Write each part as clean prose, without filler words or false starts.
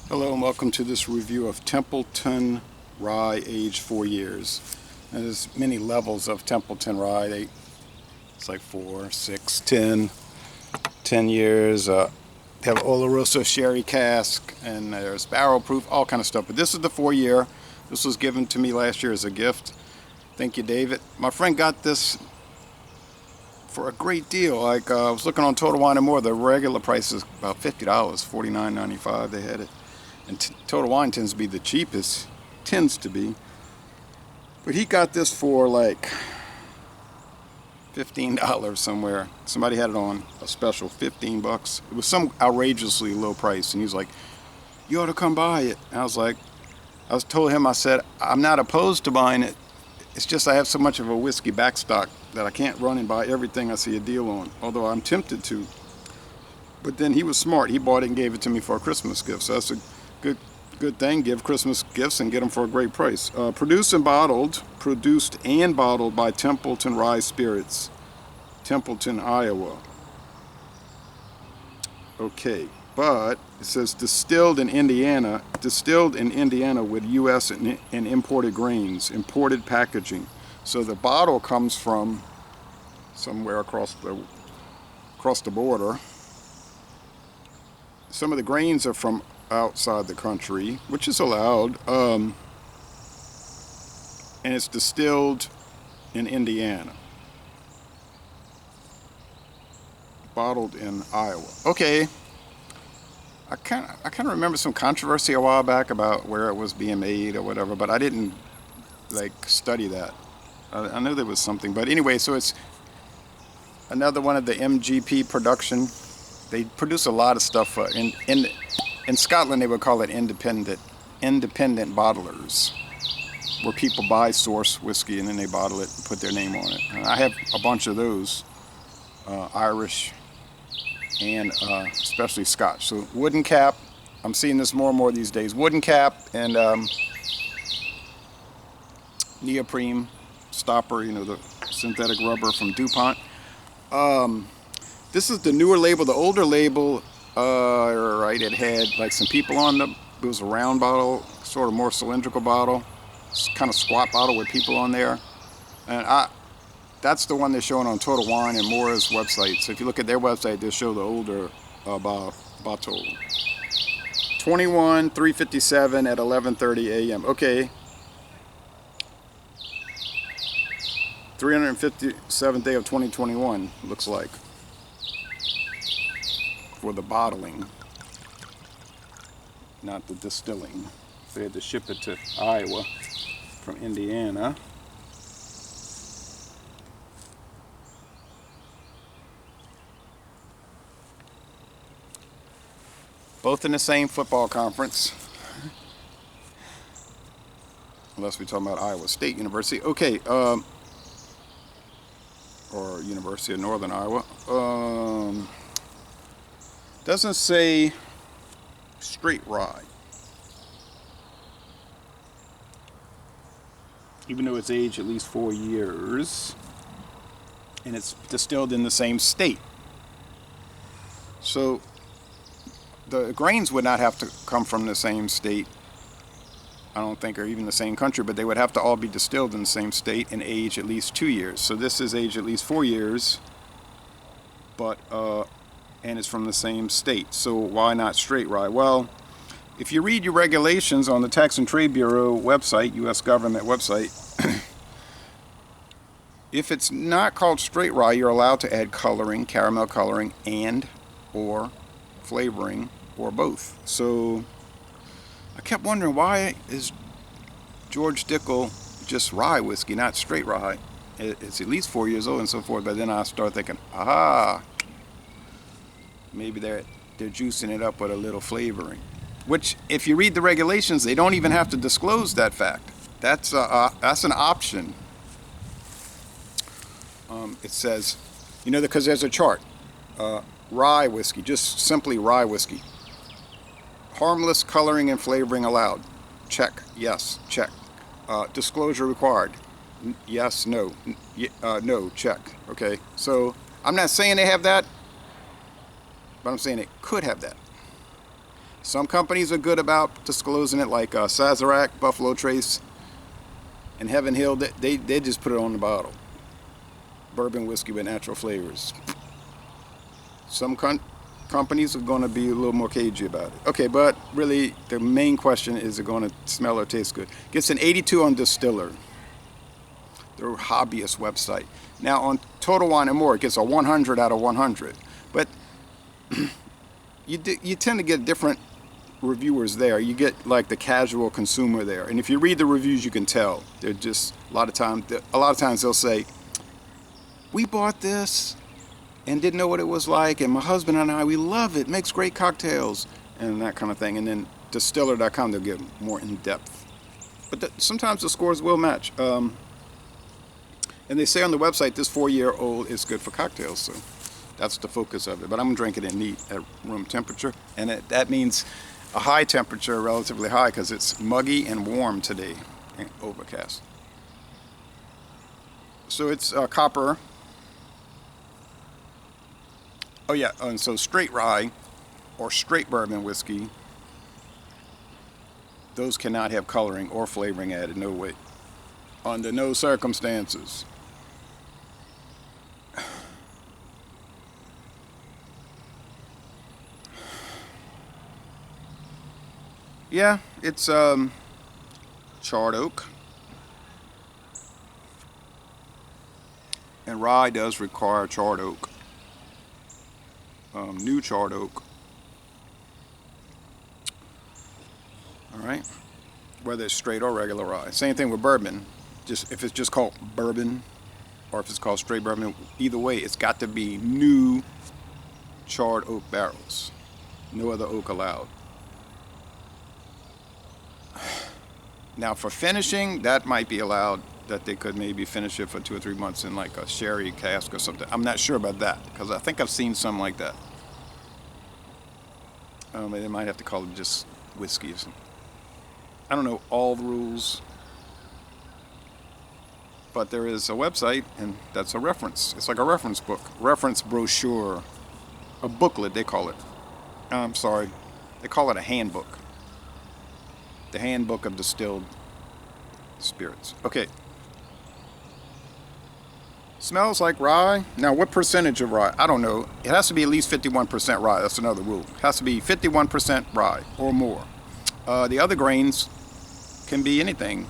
Hello and welcome to this review of Templeton Rye, aged 4 years. And there's many levels of Templeton Rye. It's like 4, 6, 10 years. They have Oloroso sherry cask, and there's barrel proof, all kind of stuff. But this is the 4-year. This was given to me last year as a gift. Thank you, David. My friend got this for a great deal. I was looking on Total Wine & More. The regular price is about $50, $49.95. They had it. And Total Wine tends to be the cheapest, but he got this for like $15 somewhere. Somebody had it on a special, 15 bucks. It was some outrageously low price, and he was like, you ought to come buy it. And I told him, I said, I'm not opposed to buying it. It's just I have so much of a whiskey backstock that I can't run and buy everything I see a deal on, although I'm tempted to. But then he was smart. He bought it and gave it to me for a Christmas gift, so that's a good thing. Give Christmas gifts and get them for a great price. Produced and bottled by Templeton Rye Spirits, Templeton, Iowa. Okay, but it says distilled in Indiana with U.S. and imported grains, imported packaging. So the bottle comes from somewhere across the border. Some of the grains are from outside the country, which is allowed, and it's distilled in Indiana, bottled in Iowa. Okay, I kind of remember some controversy a while back about where it was being made or whatever, but I didn't study that. I know there was something, but anyway, so it's another one of the MGP production. They produce a lot of stuff in Scotland. They would call it independent bottlers, where people buy source whiskey and then they bottle it and put their name on it. And I have a bunch of those, Irish and especially Scotch. So wooden cap, I'm seeing this more and more these days. Wooden cap and neoprene stopper, the synthetic rubber from DuPont. This is the newer label. The older label, right, it had like some people on them. It was a round bottle, sort of more cylindrical bottle, kind of squat bottle with people on there. And that's the one they're showing on Total Wine & More's website. So if you look at their website, they'll show the older bottle. 21, 357 at 11:30 a.m. Okay. 357th day of 2021, looks like, for the bottling, not the distilling. They had to ship it to Iowa from Indiana. Both in the same football conference, unless we're talking about Iowa State University. Okay, or University of Northern Iowa. Doesn't say straight rye, even though it's aged at least 4 years, and it's distilled in the same state. So the grains would not have to come from the same state, I don't think, or even the same country, but they would have to all be distilled in the same state and age at least 2 years. So this is aged at least 4 years, but and it's from the same state. So why not straight rye? Well, if you read your regulations on the Tax and Trade Bureau website, U.S. government website, if it's not called straight rye, you're allowed to add coloring, caramel coloring, and or flavoring, or both. So I kept wondering, why is George Dickel just rye whiskey, not straight rye? It's at least 4 years old and so forth. But then I start thinking, maybe they're juicing it up with a little flavoring. Which, if you read the regulations, they don't even have to disclose that fact. That's an option. It says, because there's a chart. Rye whiskey, just simply rye whiskey. Harmless coloring and flavoring allowed. Check. Yes. Check. Disclosure required. Yes. No. No. Check. Okay. So I'm not saying they have that, but I'm saying it could have that. Some companies are good about disclosing it, like Sazerac, Buffalo Trace, and Heaven Hill. They just put it on the bottle. Bourbon whiskey with natural flavors. Some companies are going to be a little more cagey about it. Okay, but really the main question is it going to smell or taste good? Gets an 82 on Distiller, their hobbyist website. Now on Total Wine and More, it gets a 100 out of 100. But you tend to get different reviewers there. You get like the casual consumer there, and if you read the reviews, you can tell they're just a lot of times they'll say, "We bought this and didn't know what it was like, and my husband and I, we love it. Makes great cocktails," and that kind of thing. And then distiller.com, they'll get more in depth. But sometimes the scores will match. And they say on the website this 4-year-old is good for cocktails, so that's the focus of it. But I'm drinking it neat at room temperature, and that means a high temperature, relatively high, because it's muggy and warm today, and overcast. So it's copper. Oh yeah, and so straight rye or straight bourbon whiskey, those cannot have coloring or flavoring added, no way, under no circumstances. Yeah, it's charred oak, and rye does require charred oak, new charred oak. All right, whether it's straight or regular rye. Same thing with bourbon. Just if it's just called bourbon, or if it's called straight bourbon, either way, it's got to be new charred oak barrels. No other oak allowed. Now for finishing, that might be allowed, that they could maybe finish it for 2 or 3 months in like a sherry cask or something. I'm not sure about that, because I think I've seen some like that. They might have to call it just whiskey or something. I don't know all the rules, but there is a website, and that's a reference. It's like a reference book, reference brochure, a booklet they call it. I'm sorry, they call it a handbook. The Handbook of Distilled Spirits. Okay. Smells like rye. Now, what percentage of rye? I don't know. It has to be at least 51% rye. That's another rule. It has to be 51% rye or more. The other grains can be anything.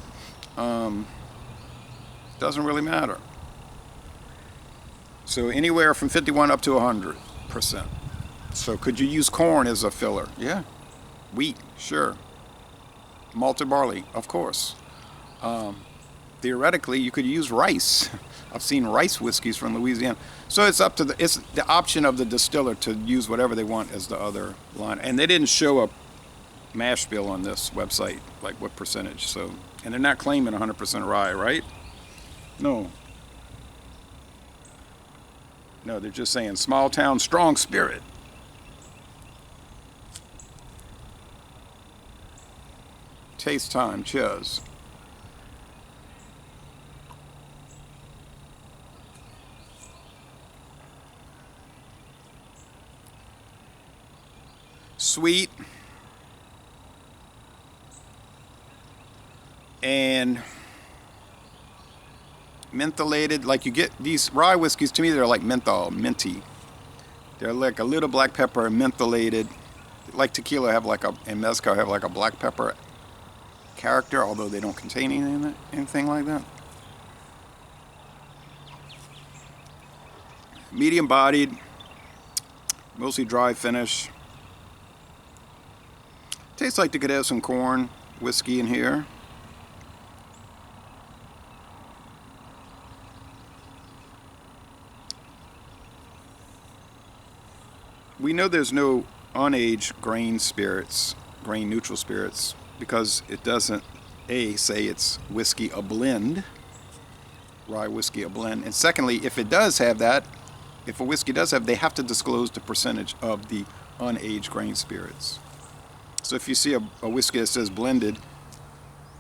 Doesn't really matter. So anywhere from 51 up to 100%. So could you use corn as a filler? Yeah. Wheat, sure. Malted barley, of course. Theoretically, you could use rice. I've seen rice whiskeys from Louisiana. So it's up to it's the option of the distiller to use whatever they want as the other line. And they didn't show a mash bill on this website, like what percentage. So, and they're not claiming 100% rye, right? No. No, they're just saying small town strong spirit. Taste time, cheers. Sweet and mentholated. Like you get these rye whiskeys, to me they're like menthol, minty. They're like a little black pepper, mentholated. Like tequila have like and mezcal have like a black pepper character, although they don't contain anything like that. Medium bodied, mostly dry finish. Tastes like they could have some corn whiskey in here. We know there's no unaged grain spirits, grain neutral spirits, because it doesn't say it's whiskey a blend, rye whiskey a blend, and secondly, if it does have that, if a whiskey does have, they have to disclose the percentage of the unaged grain spirits. So if you see a whiskey that says blended,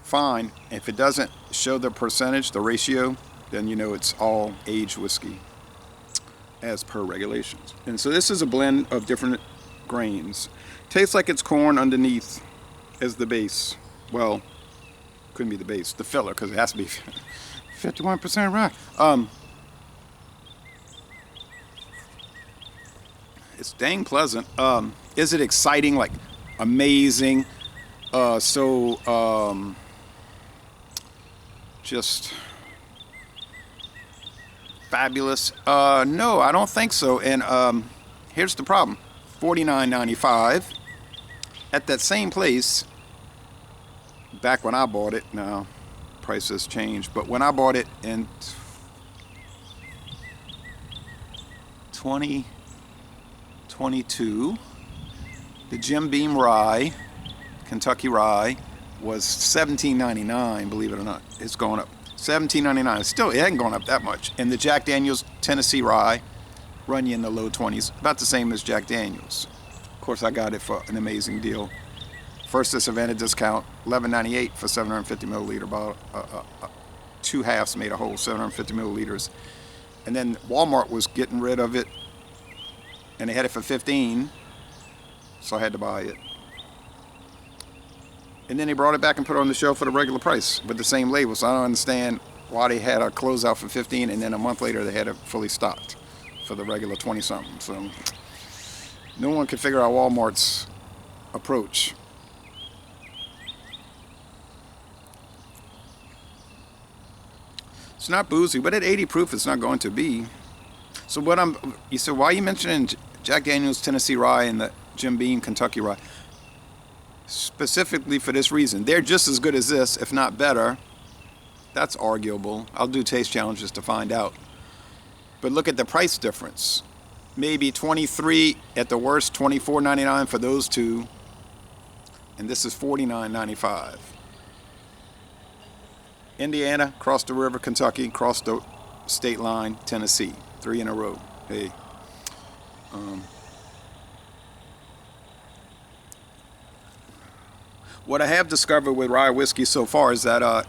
fine. If it doesn't show the percentage, the ratio, then you know it's all aged whiskey as per regulations. And so this is a blend of different grains. Tastes like it's corn underneath as the base. Well, couldn't be the base, the filler, because it has to be 51% rye. It's dang pleasant. Is it exciting? Like amazing? Just fabulous? No, I don't think so. And here's the problem: $49.95 at that same place. Back when I bought it, now prices changed, but when I bought it in 2022, the Jim Beam Rye, Kentucky Rye, was $17.99. Believe it or not, it's going up. $17.99. Still, it hadn't gone up that much. And the Jack Daniel's Tennessee Rye run you in the low 20s, about the same as Jack Daniel's. Of course, I got it for an amazing deal. First at Savannah discount, $11.98 for 750 milliliter bottle. Two halves made a whole, 750 milliliters. And then Walmart was getting rid of it, and they had it for $15, so I had to buy it. And then they brought it back and put it on the shelf for the regular price with the same label. So I don't understand why they had a closeout for $15, and then a month later they had it fully stocked for the regular 20-something. So no one could figure out Walmart's approach. It's not boozy, but at 80 proof, it's not going to be. So you said, why are you mentioning Jack Daniel's Tennessee Rye and the Jim Beam Kentucky Rye? Specifically for this reason. They're just as good as this, if not better. That's arguable. I'll do taste challenges to find out. But look at the price difference. Maybe $23 at the worst, $24.99 for those two. And this is $49.95. Indiana, cross the river, Kentucky, cross the state line, Tennessee. 3 in a row. Hey. What I have discovered with rye whiskey so far is that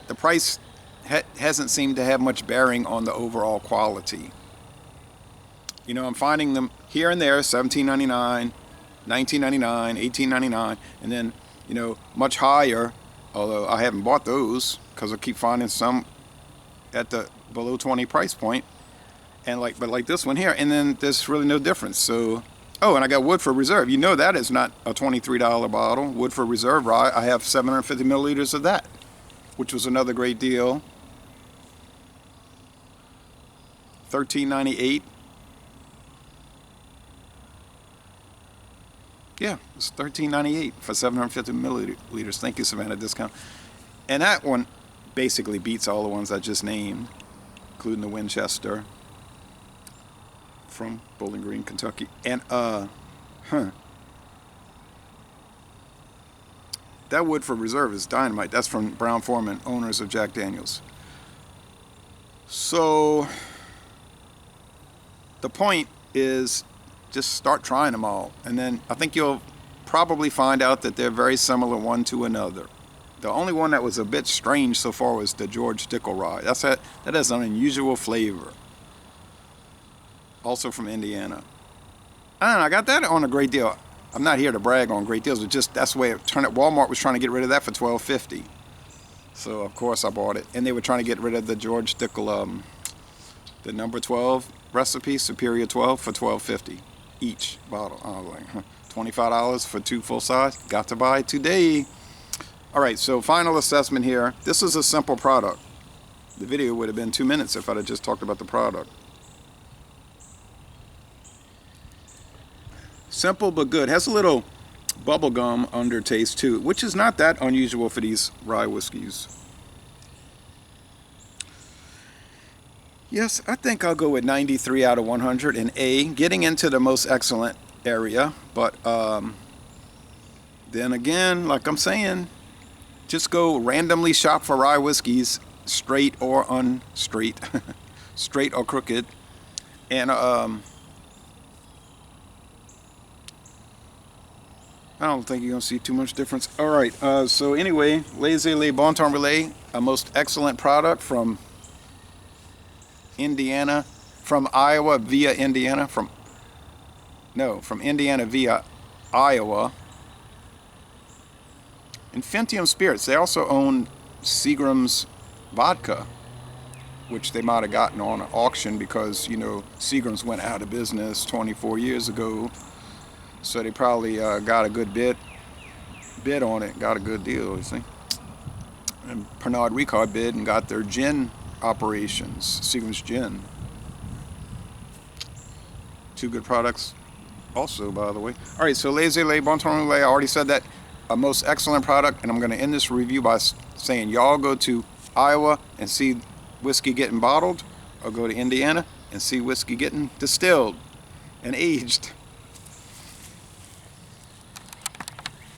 the price hasn't seemed to have much bearing on the overall quality. You know, I'm finding them here and there, $17.99, $19.99, $18.99, and then, you know, much higher. Although I haven't bought those because I keep finding some at the below 20 price point, and but like this one here, and then there's really no difference. So, oh, and I got Woodford Reserve. You know that is not a $23 bottle. Woodford Reserve Rye. I have 750 milliliters of that, which was another great deal. $13.98. Yeah, it's $13.98 for 750 milliliters. Thank you, Savannah discount. And that one basically beats all the ones I just named, including the Winchester from Bowling Green, Kentucky. And that Woodford Reserve is dynamite. That's from Brown Forman, owners of Jack Daniel's. So the point is, just start trying them all, and then I think you'll probably find out that they're very similar one to another. The only one that was a bit strange so far was the George Dickel Rye. That has an unusual flavor. Also from Indiana. I don't know, I got that on a great deal. I'm not here to brag on great deals, but just that's the way it turned out. Walmart was trying to get rid of that for $12.50. So of course I bought it. And they were trying to get rid of the George Dickel, the number 12 recipe, Superior 12, for $12.50. Each bottle. I was like, $25 for 2 full size. Got to buy today. All right, so final assessment here. This is a simple product. The video would have been 2 minutes if I'd have just talked about the product. Simple but good. Has a little bubblegum undertaste too, which is not that unusual for these rye whiskeys. Yes, I think I'll go with 93 out of 100 in A, getting into the most excellent area. But then again, like I'm saying, just go randomly shop for rye whiskeys, straight or unstraight, straight or crooked. And I don't think you're going to see too much difference. All right, so anyway, Laissez-Les Bon Temps Relais, a most excellent product from Indiana, from Iowa via Indiana, from No, from Indiana via Iowa. Infintium Spirits. They also own Seagram's vodka, which they might have gotten on an auction because, you know, Seagram's went out of business 24 years ago. So they probably got a good bid on it, got a good deal, you see. And Pernod Ricard bid and got their gin operations, Seagram's Gin. Two good products also, by the way. All right, so Laissez-Les, Bon Ton Roulé, I already said that. A most excellent product, and I'm going to end this review by saying y'all go to Iowa and see whiskey getting bottled, or go to Indiana and see whiskey getting distilled and aged.